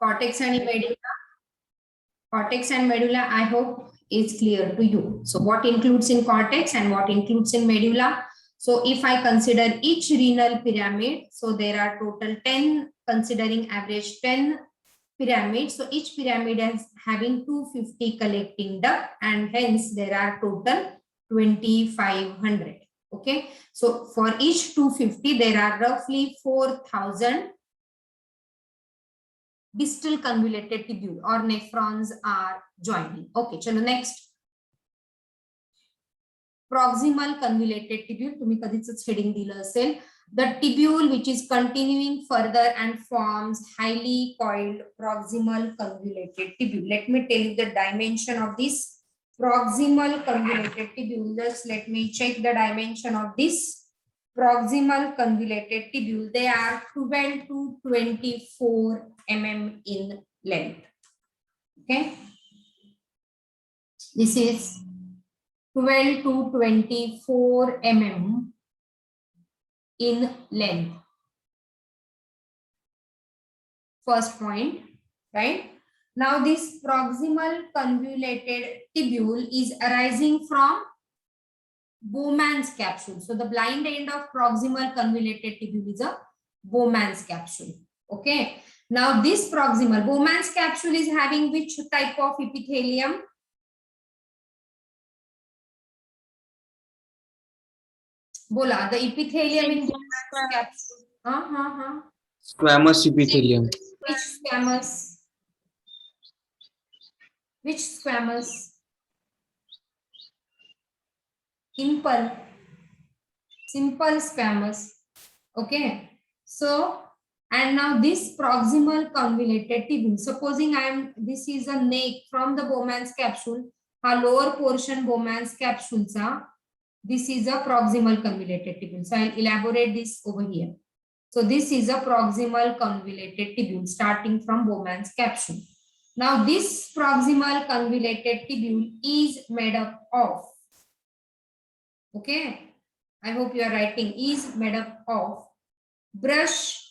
Cortex and medulla. Cortex and medulla, I hope is clear to you. So what includes in cortex and what includes in medulla? So if I consider each renal pyramid, so there are total 10, considering average 10 pyramids. So each pyramid is having 250 collecting duct, and hence there are total 2500. Okay, so for each 250 there are roughly 4000 distal convoluted tubule or nephrons are joining. Okay, chalo next. Proximal convoluted tubule, तुम्ही कधीच heading दिलं असेल. The tubule which is continuing further and forms highly coiled proximal convoluted tubule. Let me tell you the dimension of this proximal convoluted tubule. Just let me check the dimension of this proximal convoluted tubule. They are 12 to 24 mm in length. Okay, this is 12 to 24 mm in length. First point, right? Now this proximal convoluted tubule is arising from Bowman's capsule. So the blind end of proximal convoluted tubule is a Bowman's capsule. Okay. Now this proximal Bowman's capsule is having which type of epithelium? Bola, the epithelium in Bowman's capsule. Squamous epithelium. Which squamous? Which squamous? Simple squamous. Okay. So, and now this proximal convoluted tubule. Supposing this is a neck from the Bowman's capsule. Ha lower portion Bowman's capsule. This is a proximal convoluted tubule. So I'll elaborate this over here. So this is a proximal convoluted tubule starting from Bowman's capsule. Now this proximal convoluted tubule is made up of, okay, I hope you are writing, is made up of brush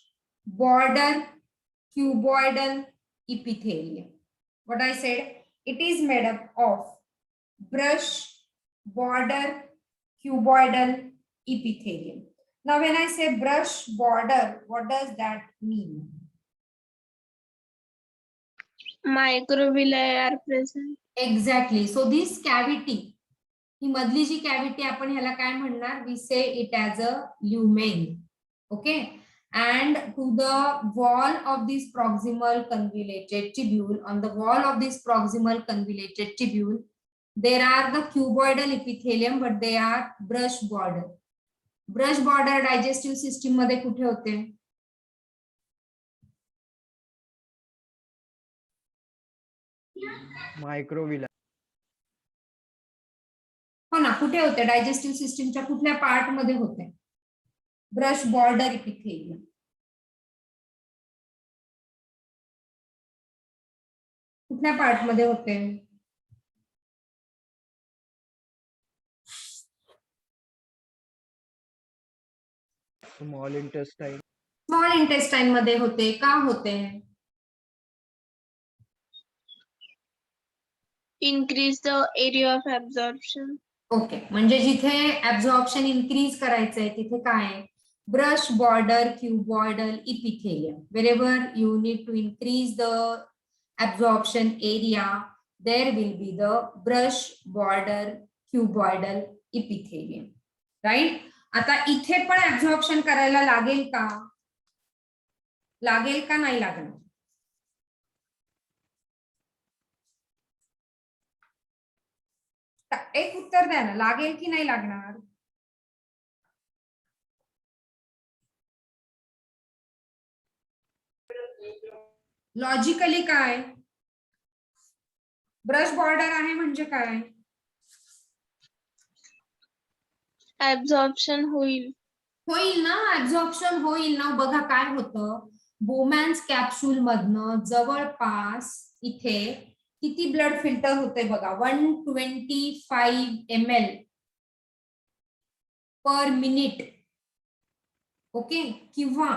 border cuboidal epithelium. What I said, it is made up of brush border cuboidal epithelium. Now when I say brush border, what does that mean? Microvilli are present. Exactly. So this cavity, ही मधली जी cavity आपण ह्याला काय म्हणणार? We say it as a lumen. Okay. And to the wall of this proximal convoluted tubule, on the wall of this proximal convoluted tubule, there are the cuboidal epithelium, but they are brush border. Brush border digestive system मध्ये कुठे होते? Microvilli. हो ना, कुठे होते? Digestive सिस्टीमच्या कुठल्या part मध्ये होते? Brush border epithelium. कुठल्या पार्ट मध्ये होते? Small intestine. स्मॉल इंटेस्टाइन मध्ये होते. का होते? Increase the area of absorption. Okay, म्हणजे जिथे ऍब्झॉर्प्शन इन्क्रीज करायचंय तिथे काय? Brush border cuboidal epithelium. Wherever you need to increase the absorption area, there will be the brush border cuboidal epithelium. Right? आता इथे पण ऍब्झॉर्प्शन करायला लागेल का? लागेल का नाही लागणार? एक उत्तर द्या ना, लागेल की नाही लागणार? लॉजिकली काय? ब्रश बॉर्डर आहे म्हणजे काय? Absorption होईल. होईल ना, ऍब्झॉर्प्शन होईल ना. बघा काय होतं, बोमॅन्स कॅप्सूल मधनं जवळपास इथे किती ब्लड फिल्टर होते बघा, 125 ml पर मिनिट. ओके, किंवा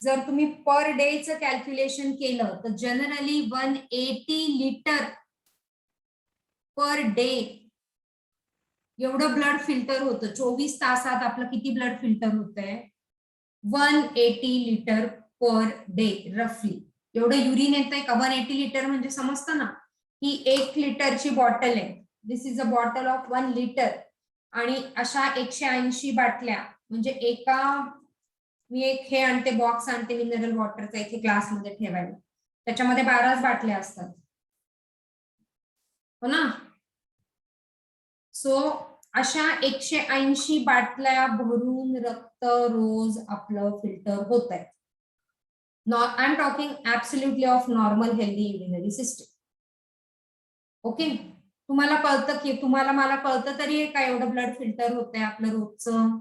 जर तुम्ही पर डेचं कॅल्क्युलेशन केलं तर जनरली 180 लिटर पर डे एवढं ब्लड फिल्टर होतं. 24 तासात आपलं किती ब्लड फिल्टर होतंय? 180 लिटर पर डे रफली. एवढं युरिन येतंय का? 180 लिटर म्हणजे समजतं ना, ही 1 लिटरची बॉटल आहे. This is a bottle of 1 litre. आणि अशा 180 बाटल्या म्हणजे मी एक हे आणते, बॉक्स आणते मिनरल वॉटरचा इथे क्लासमध्ये ठेवायला. त्याच्यामध्ये 12 बाटल्या असतात, हो ना. सो अशा 180 बाटल्या भरून रक्त रोज आपलं फिल्टर होत आहे. I am talking absolutely of normal healthy urinary system. Okay, तुम्हाला कळतं की मला कळतं तरी का एवढं ब्लड फिल्टर होतंय आपलं रोजचं?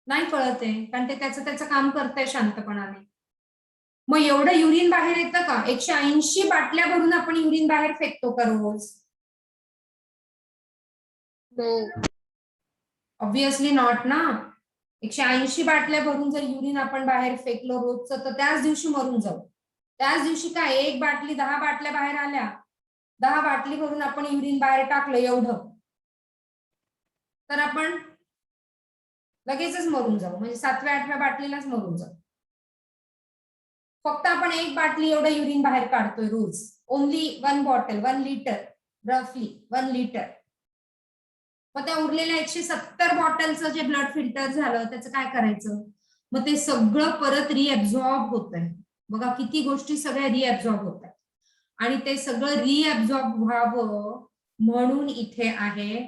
नाही कळत आहे, कारण ते त्याचं काम करतंय शांतपणाने. मग एवढं युरिन बाहेर येतं का? 180 बाटल्या भरून आपण युरिन बाहेर फेकतो का रोज? ऑब्विसली नॉट ना. 180 बाटल्या भरून जर युरिन आपण बाहेर फेकलो रोजचं तर त्याच दिवशी मरून जाऊ. त्याच दिवशी काय, 1 बाटली 10 बाटल्या बाहेर आल्या, 10 बाटली भरून आपण युरिन बाहेर टाकलं एवढं, तर आपण लगेचच मरून जाऊ. म्हणजे 7व्या 8व्या बाटलीलाच मरून जाऊ. फक्त आपण 1 बाटली एवढं युरिन बाहेर काढतोय रोज. ओनली 1 बॉटल, 1 लिटर, रफली 1 लिटर. मग त्या उरलेल्या 170 बॉटलचं जे ब्लड फिल्टर झालं त्याचं काय करायचं? मग ते सगळं परत रिअब्झॉर्ब होत आहे. बघा किती गोष्टी सगळ्या रिअब्झॉर्ब होत आहेत. आणि ते सगळं रिअब्झॉर्ब व्हावं म्हणून इथे आहे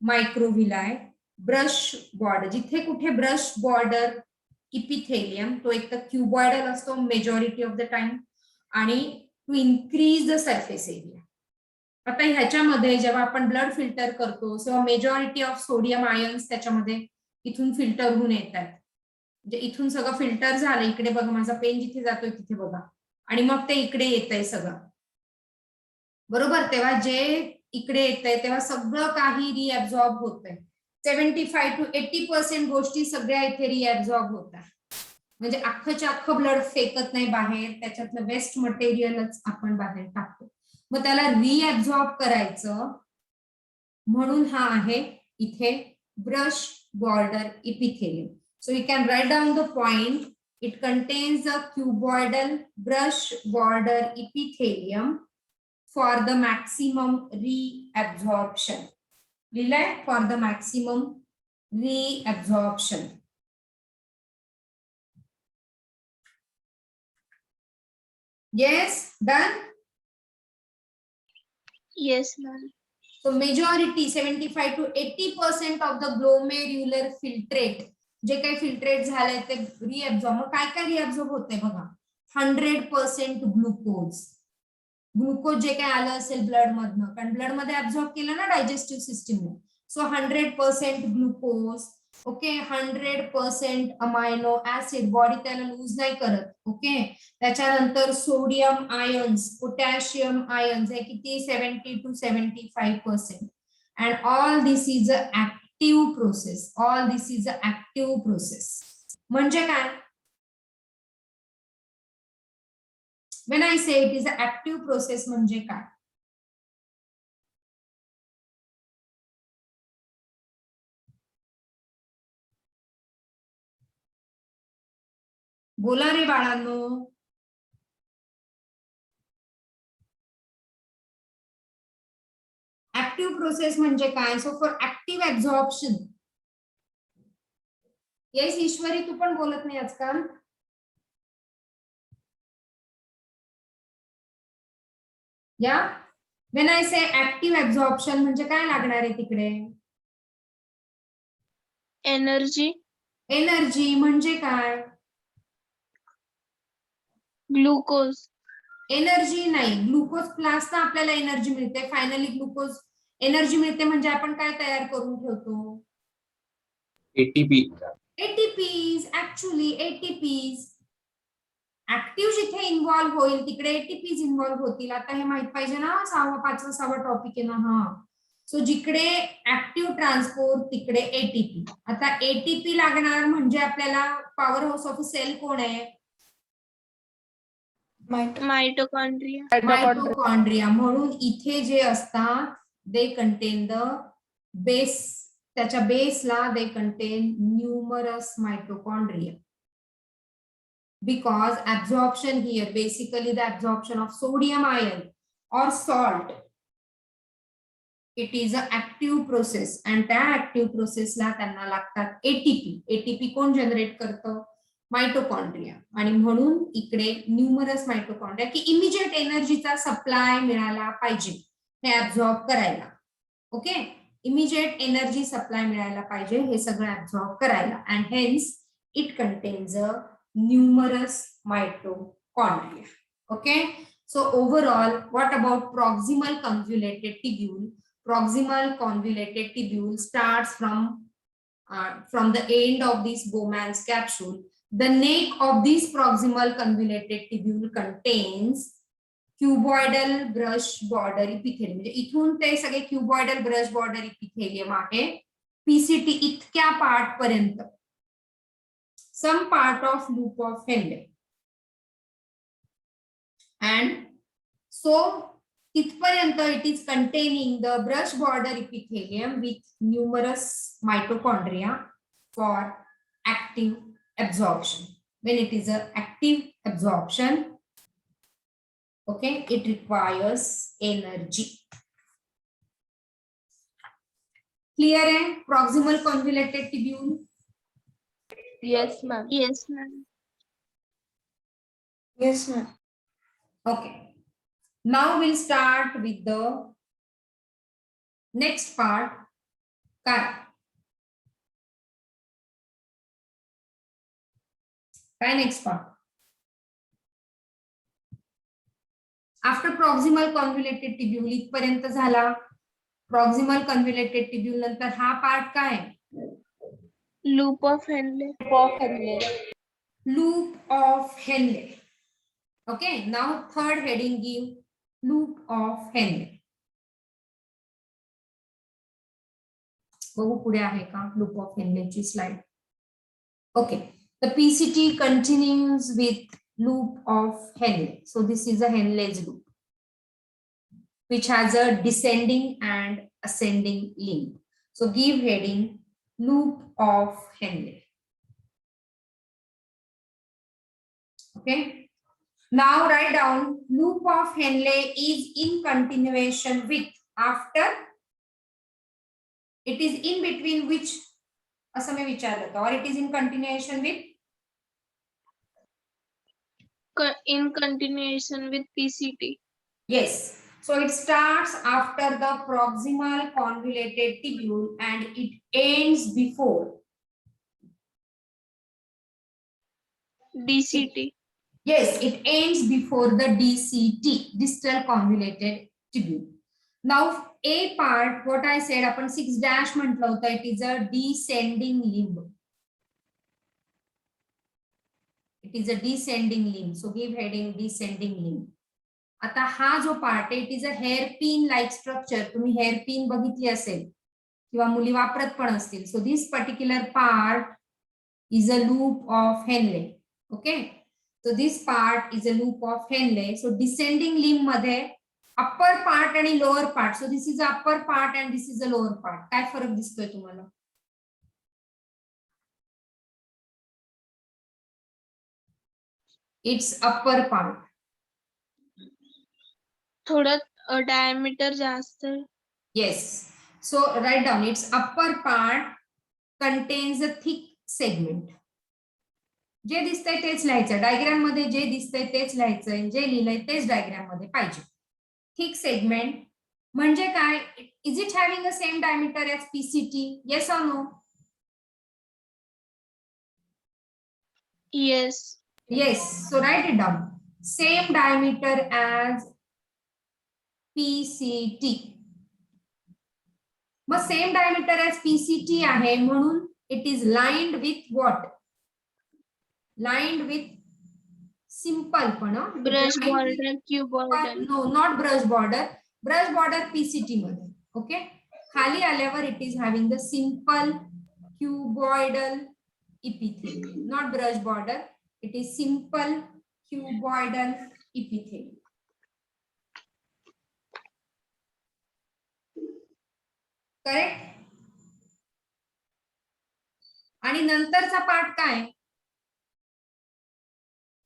मायक्रोव्हिलाय ब्रश बॉर्डर. जिथे कुठे ब्रश बॉर्डर इपिथेलियम, तो एक तर क्युबॉइडल असतो मेजॉरिटी ऑफ द टाइम, आणि to increase the surface area. आता ह्याच्यामध्ये जेव्हा आपण ब्लड फिल्टर करतो तेव्हा मेजॉरिटी ऑफ सोडियम आयन्स त्याच्यामध्ये इथून फिल्टर होऊन येतात. म्हणजे इथून सगळं फिल्टर झालं, इकडे बघा माझा पेन जिथे जातोय तिथे बघा, आणि मग ते इकडे येतंय सगळं, बरोबर. तेव्हा जे इकडे येतंय तेव्हा सगळं काही रिअब्झॉर्ब होतंय. 75 to 80% गोष्टी सगळ्या इथे रिअब्झॉर्ब होतात. म्हणजे अख्खच्या अख्खं ब्लड फेकत नाही बाहेर, त्याच्यातलं वेस्ट मटेरियलच आपण बाहेर टाकतो. मग त्याला रिअब्झॉर्ब करायचं म्हणून हा आहे इथे brush border epithelium. So you can write down the point. It contains the cuboidal brush border epithelium for the maximum reabsorption. लिहिलंय, for the maximum reabsorption. Yes, done? Yes, ma'am. So majority 75 to 80% of the glomerular filtrate, जे काही filtrate झालंय ते रिअब्झॉर्ब. मग काय काय रिअब्झॉर्ब होतंय बघा. 100% ग्लुकोज. ग्लुकोज जे काही आलं असेल ब्लड मधनं, कारण ब्लड मध्ये ऍब्झॉर्ब केलं ना डायजेस्टिव्ह सिस्टीमने. So 100% glucose. Okay, 100% amino acid, body त्याला लूज नाही करत. ओके, त्याच्यानंतर सोडियम आयन्स, पोटॅशियम आयन्स हे किती 70 to 75%. And all this is a active process. All this is a active process. म्हणजे काय? when I say it is an active process म्हणजे काय? बोला रे बाळांनो. ऍक्टिव्ह प्रोसेस म्हणजे काय? So for active absorption. Yes Ishwari, तू पण बोलत नाही आजकाल. या when I say active absorption म्हणजे काय लागणार आहे तिकडे? Energy. एनर्जी म्हणजे काय? Glucose. एनर्जी नाही, ग्लुकोज प्लस ना आपल्याला एनर्जी मिळते. फायनली ग्लुकोज एनर्जी मिळते म्हणजे आपण काय तयार करून ठेवतो? ATP. ATPs. Actually ATPs. Active जिथे इन्व्हॉल्व्ह होईल तिकडे एटीपीज इन्व्हॉल्व्ह होतील. आता हे माहित पाहिजे ना, 6वा 5वा 6वा टॉपिक आहे ना हा. सो जिकडे ऍक्टिव्ह ट्रान्सपोर्ट तिकडे एटीपी. आता एटीपी लागणार म्हणजे आपल्याला पॉवर हाऊस ऑफ सेल कोण आहे? माइटोकॉन्ड्रिया. मायटोकॉन्ड्रिया. म्हणून इथे जे असतात दे कंटेन द बेस, त्याच्या बेसला they contain numerous mitochondria. Because absorption here, basically the absorption of sodium ion or salt, it is an active process and त्या active process ला त्यांना लागतात एटीपी. एटीपी कोण जनरेट करतं? मायटोकॉन्ड्रिया. आणि म्हणून इकडे न्यूमरस मायटोकॉन्ड्रिया की इमिजिएट एनर्जीचा सप्लाय मिळाला पाहिजे हे ऍब्झॉर्ब करायला. ओके, इमिजिएट एनर्जी सप्लाय मिळायला पाहिजे हे सगळं ऍब्झॉर्ब करायला. And hence it contains a numerous mitochondria. Okay, so overall, what about proximal convoluted tubule? Proximal convoluted tubule starts from the end of this Bowman's capsule. The neck of this proximal convoluted tubule contains cuboidal brush border epithelium. म्हणजे इथून ते सगळे cuboidal brush border epithelium आहे PCT इतक्या part पर्यंत. Some part of loop of Henle, and so itparayant it is containing the brush border epithelium with numerous mitochondria for active absorption. When it is an active absorption, okay, it requires energy. Clear hai? Proximal convoluted tubule. Yes, ma'am. Yes, ma'am. Yes, ma'am. Okay. Now we'll start with the next part. Kai next part. After proximal convoluted tubule इथपर्यंत झाला. Proximal convoluted tubule नंतर हा part काय? Loop of Henle. Loop of Henle. Okay, now third heading give loop of Henle. बघू पुढे आहे का loop of Henle ची slide. Okay, the PCT continues with loop of Henle. So this is a Henle's loop which has a descending and ascending limb. So give heading loop of Henle. Okay, now write down loop of Henle is in continuation with, after, it is in between which, असं मी विचारलं होतं, or it is in continuation with, In continuation with PCT. yes. So it starts after the proximal convoluted tubule and it ends before. DCT. Yes, it ends before the DCT, distal convoluted tubule. Now A part, what I said, आपण 6' म्हटलं होतं, it is a descending limb. It is a descending limb. So give heading descending limb. आता हा जो part आहे, it is a hair pin like structure. तुम्ही hair pin बघितली असेल किंवा मुली वापरत पण असतील. So this particular part is a loop of Henley. Okay, so this part is a loop of Henley. So descending limb मध्ये अप्पर पार्ट आणि lower part. So this is a upper part and this is a lower part. काय फरक दिसतोय तुम्हाला? It's upper part. थोडं diameter जास्त. Yes. So write down its upper part contains a thick segment. जे दिसतंय तेच लिहायचं. डायग्राम मध्ये जे दिसतंय तेच लिहायचंय. जे लिहिलंय तेच डायग्राम मध्ये पाहिजे. थिक सेगमेंट म्हणजे काय? Is it having a same diameter as PCT? Yes or no? Yes. Yes. So write it down. Same diameter as PCT. मग सेम डायमीटर एज पीसीटी आहे म्हणून it is lined with what? Lined with simple पण Brush border, cuboidal. No, not brush border. Brush border PCT मध्ये. Okay, खाली आल्यावर it is having the simple cuboidal epithelium, not brush border, it is simple cuboidal epithelium. Correct. आणि नंतरचा part काय,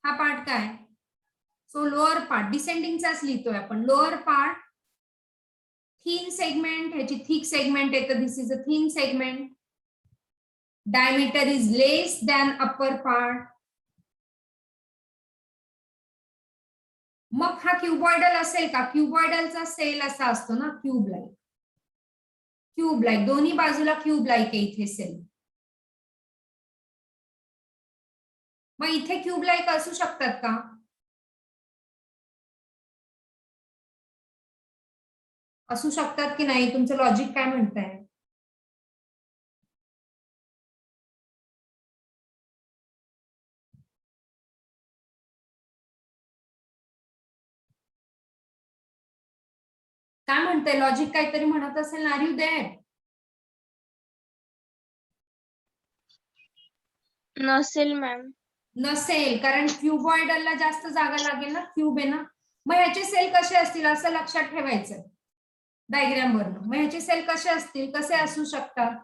हा part काय, so lower part डिसेंडिंगचाच लिहितोय आपण. लोअर पार्ट थिन सेगमेंट, ह्याची थिक सेगमेंट येतं, this is a thin segment. Diameter is less than upper part. मग हा क्युबॉइडल असेल का, क्युबॉइडलचा सेल असा असतो ना, क्यूब लाईक, क्यूब लाईक, दोन्ही बाजूला क्यूब लाईक आहे इथे सेल. मग इथे क्यूब लाईक असू शकतात का, असू शकतात की नाही, तुमचं लॉजिक काय म्हणताय. काय म्हणताय, लॉजिक काहीतरी म्हणत असेल ना, आर यू देअर. नसेल मॅम. नसेल, कारण क्युबॉइडलला जास्त जागा लागेल ना, क्यूब आहे ना. मग ह्याचे सेल कसे असतील असं लक्षात ठेवायचं डायग्राम वरून. मग ह्याचे सेल कसे असतील, कसे असू शकतात,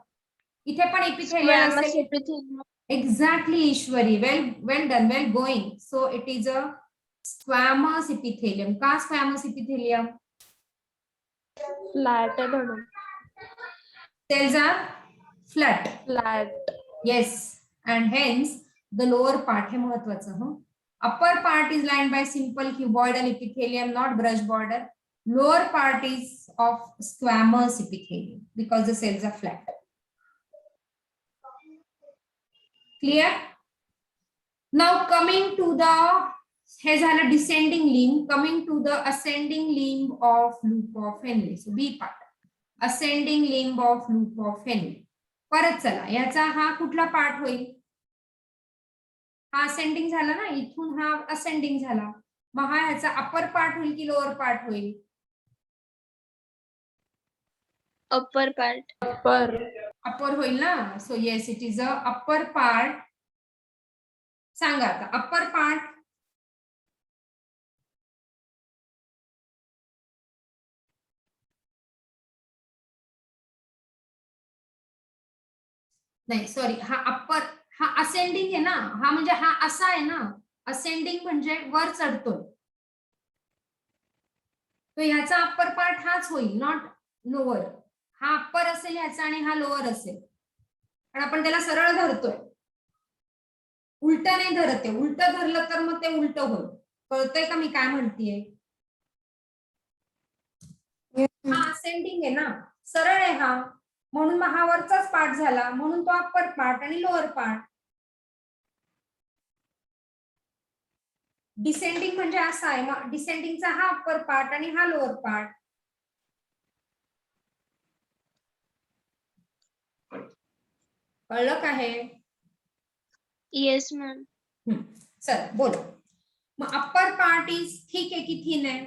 इथे पण इपिथेलियल Squamous असेल. epithelium. Exactly Ishwari, well done, well going. So it is a squamous epithelium. का स्क्वॅमस इपिथेलियम, फ्लॅट आहे म्हणून. Cells are flat. Flat. Yes, and hence the lower part, हे महत्वाचं. Upper part is lined by simple cuboidal epithelium, not brush border. Lower part is of squamous epithelium because the cells are flat. Clear? Now coming to the, हे झालं descending limb. Coming to the ascending limb of loop of Henle. So B part, ascending limb of loop of Henle. परत चला, याचा हा कुठला part होईल, हा ascending झाला ना, इथून हा असेंडिंग झाला. मग हा ह्याचा अपर पार्ट होईल की लोअर पार्ट होईल, Upper part. अपर. अपर होईल ना. So yes, it is a upper part. सांगा आता अपर पार्ट. नाही सॉरी, हा अपर, हा असेंडिंग आहे ना, हा म्हणजे हा असा आहे ना, असेंडिंग म्हणजे वर चढतोय, तो ह्याचा अप्पर पार्ट हाच होईल, नॉट लोअर. हा अप्पर असेल ह्याचा आणि हा लोअर असेल, पण आपण त्याला सरळ धरतोय, उलट नाही धरते. उलट धरलं तर मग ते उलट होईल. कळतंय का मी काय म्हणतेय. हा असेंडिंग आहे ना, सरळ आहे हा, म्हणून मग हा वरचाच पार्ट झाला, म्हणून तो अप्पर पार्ट आणि लोअर पार्ट. डिसेंडिंग म्हणजे असा आहे, मग डिसेंडिंगचा हा अप्पर पार्ट आणि हा लोअर पार्ट. कळलं का हे. Yes ma'am. चल बोल. मग अप्पर पार्ट इज थिक आहे की थिन आहे,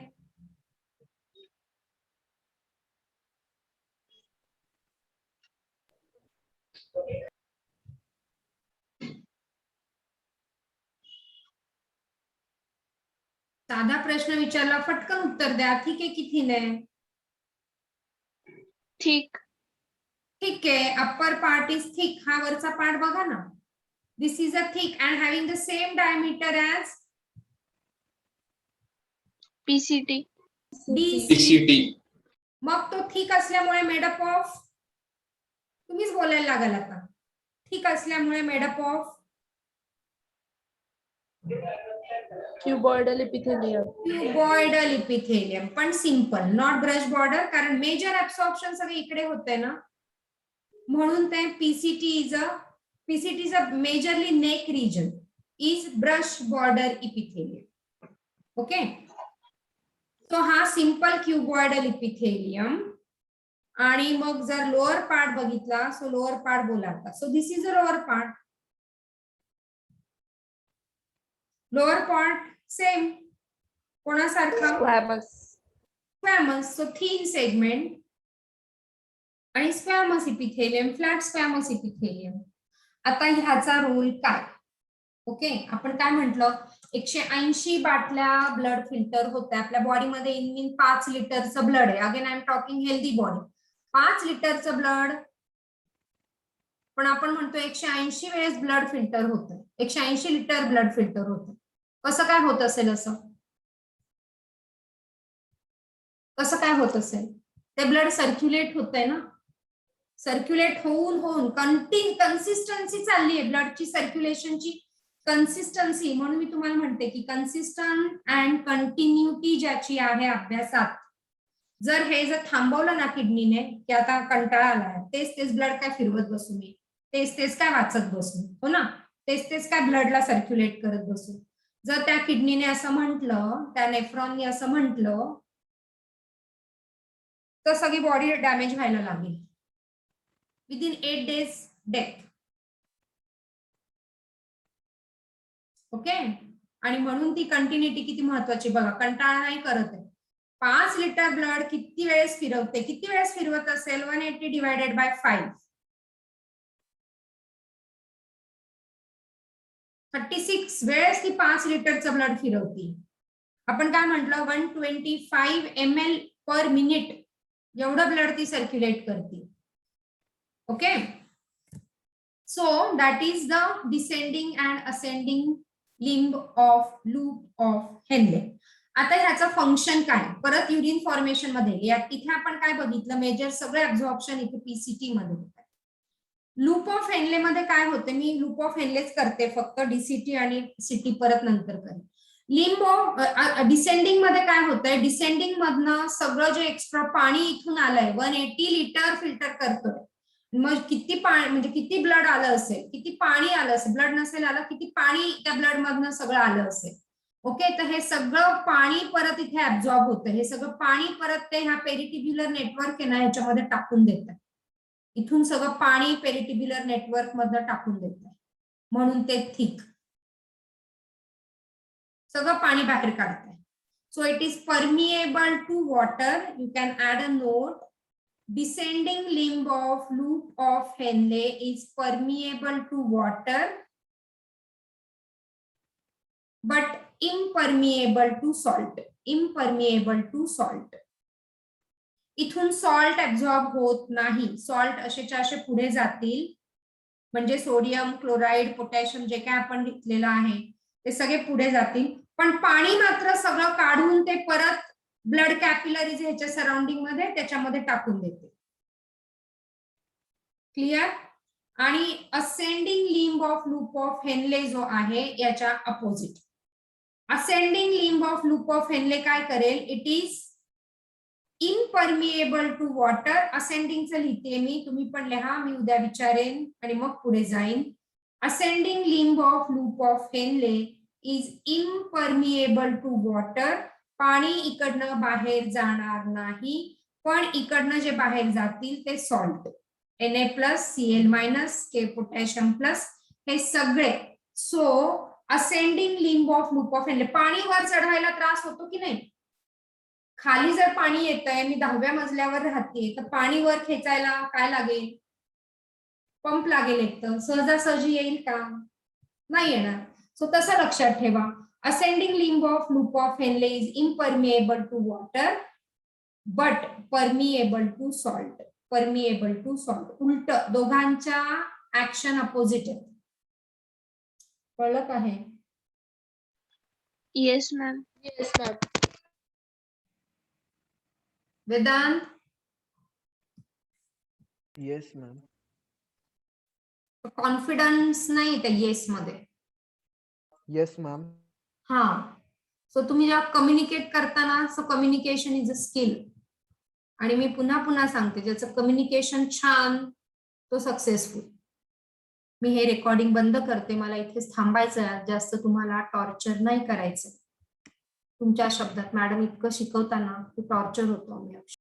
साधा प्रश्न विचारला फटकन उत्तर द्या. ठीक आहे की थिन आहे. ठीक. ठीक आहे, अप्पर पार्ट इज थिक. हा वरचा पार्ट बघा ना, this is a thick and having the same diameter as PCT. PCT. मग तो थिक असल्यामुळे मेडअप ऑफ, तुम्हीच बोलायला लागाल आता, थिक असल्यामुळे made up of cuboidal epithelium. Cuboidal epithelium, पण सिंपल, नॉट ब्रश बॉर्डर, कारण मेजर ऍब्सॉर्प्शन सगळे इकडे होते ना, म्हणून ते PCT is a majorly neck region, is brush border epithelium. Okay, so हा सिंपल क्युबॉइडल इपिथेलियम. आणि मग जर लोअर पार्ट बघितला, सो लोअर पार्ट बोला आता. So this is a lower part. Lower part same कोणासारखा, squamous. Squamous. So thin segment आणि squamous epithelium, flat squamous epithelium. आता ह्याचा रोल काय? ओके, आपण काय म्हटलं, 180 बाटल्या ब्लड फिल्टर होत्या आपल्या बॉडीमध्ये. इन मीन 5 लिटरचं ब्लड आहे. Again I am talking healthy body. 5 लिटरचं ब्लड, पण आपण म्हणतो 180 वेळेस ब्लड फिल्टर होतं. 180 लिटर ब्लड फिल्टर होतं. कसं काय होत असेल असं? कसं काय होत असेल? ते ब्लड सर्क्युलेट होतंय ना, सर्क्युलेट होऊन होऊन कन्सिस्टन्सी चालली आहे ब्लडची, सर्क्युलेशनची कन्सिस्टन्सी. म्हणून मी तुम्हाला म्हणते की कन्सिस्टंट अँड कंटिन्युटी ज्याची आहे अभ्यासात, जर हे जर थांबवलं ना किडनीने की आता कंटाळा आलाय, तेच तेच ब्लड काय फिरवत बसू मी, तेच तेच काय वाचत बसू, हो ना, तेच तेच काय ब्लडला सर्क्युलेट करत बसू. जर त्या किडनीने असं म्हटलं, त्या नेफ्रॉनने असं म्हटलं, तर सगळी बॉडी डॅमेज व्हायला लागेल. Within 8 days death. ओके, आणि म्हणून ती कंटिन्युटी किती महत्वाची बघा. कंटाळा नाही करत आहे. 5 लिटर ब्लड किती वेळेस फिरवते, किती वेळेस फिरवत असेल? 180 डिवायडेड बाय 5, 36 वेळेस ती 5 लिटरचं ब्लड फिरवती. आपण काय म्हटलं, 125 ml पर मिनिट एवढं ब्लड ती सर्क्युलेट करते. Okay, so that is the descending and ascending limb of loop of Henley. आता ह्याचं फंक्शन काय? परत युरिन फॉर्मेशन मध्ये इथे आपण काय बघितलं, मेजर सगळे ऍब्झॉर्प्शन इथे पीसीटी मध्ये होत. लूप ऑफ हेनले मध्ये काय होते, मी लूप ऑफ हेनलेच करते फक्त, डीसीटी आणि सिटी परत नंतर करेन. लिंब ऑफ डिसेंडिंग मध्ये काय होतंय, डिसेंडिंग मधनं सगळं जे एक्स्ट्रा पाणी इथून आलंय 180 लिटर फिल्टर करतोय. मग किती पाणी, म्हणजे किती ब्लड आलं असेल, किती पाणी आलं असेल, ब्लड नसेल आलं, किती पाणी त्या ब्लड मधनं सगळं आलं असेल. ओके, तर हे सगळं पाणी परत इथे ऍब्झॉर्ब होतं. हे सगळं पाणी परत ते ह्या पेरिटिब्युलर नेटवर्क आहे ना ह्याच्यामध्ये टाकून देतात. इथून सगळं पाणी पेरिटिब्युलर नेटवर्क मधनं टाकून देतात, म्हणून ते थिक सगळं पाणी बाहेर काढतंय. So it is permeable to water. You can add a note. Descending limb of loop of Henle is permeable to water but impermeable to salt. Impermeable to salt. इथून सॉल्ट ऍब्झॉर्ब होत नाही. Salt असेच्या असे पुढे जातील, म्हणजे sodium, chloride, potassium जे काय आपण घेतलेलं आहे ते सगळे पुढे जातील, पण पाणी मात्र सगळं काढून ते परत ब्लड कॅपिलरीज ह्याच्या सराउंडिंग मध्ये त्याच्यामध्ये टाकून देते. क्लिअर? आणि ascending limb of loop of Henley जो आहे याच्या opposite. Ascending limb of loop of Henley काय करेल, it is impermeable to water. असेंडिंगचं लिहिते मी, तुम्ही पण लिहा, मी उद्या विचारेन आणि मग पुढे जाईन. Ascending limb of loop of Henle is impermeable to water. पाणी इकडनं बाहेर जाणार नाही, पण इकडनं जे बाहेर जातील ते salt, Na+, Cl- K potassium plus, हे सगळे. So ascending limb of loop of Henley. पाणी वर चढवायला त्रास होतो की नाही? खाली जर पाणी येतंय, मी 10व्या मजल्यावर राहते, तर पाणी वर खेचायला काय लागेल? पंप लागेल. एक तर सहजासहजी येईल का? नाही येणार. सो तसं लक्षात ठेवा. Ascending limb of loop of Henle is impermeable to water but permeable to salt. Permeable to salt. उलट, दोघांच्या ऍक्शन अपोजिट आहे. कळलं का हे? Yes ma'am. Yes, ma'am. Vedant, Yes, ma'am. Confidence नाही त्या येस मध्ये. Yes, ma'am. हा, सो तुम्ही जेव्हा कम्युनिकेट करताना, so communication is a skill. आणि मी पुन्हा पुन्हा सांगते, ज्याचं कम्युनिकेशन छान तो सक्सेसफुल. मी हे रेकॉर्डिंग बंद करते, मला इथेच थांबायचं आहे. जास्त तुम्हाला टॉर्चर नाही करायचं. तुमच्या शब्दात मॅडम इतकं शिकवताना टॉर्चर होतो.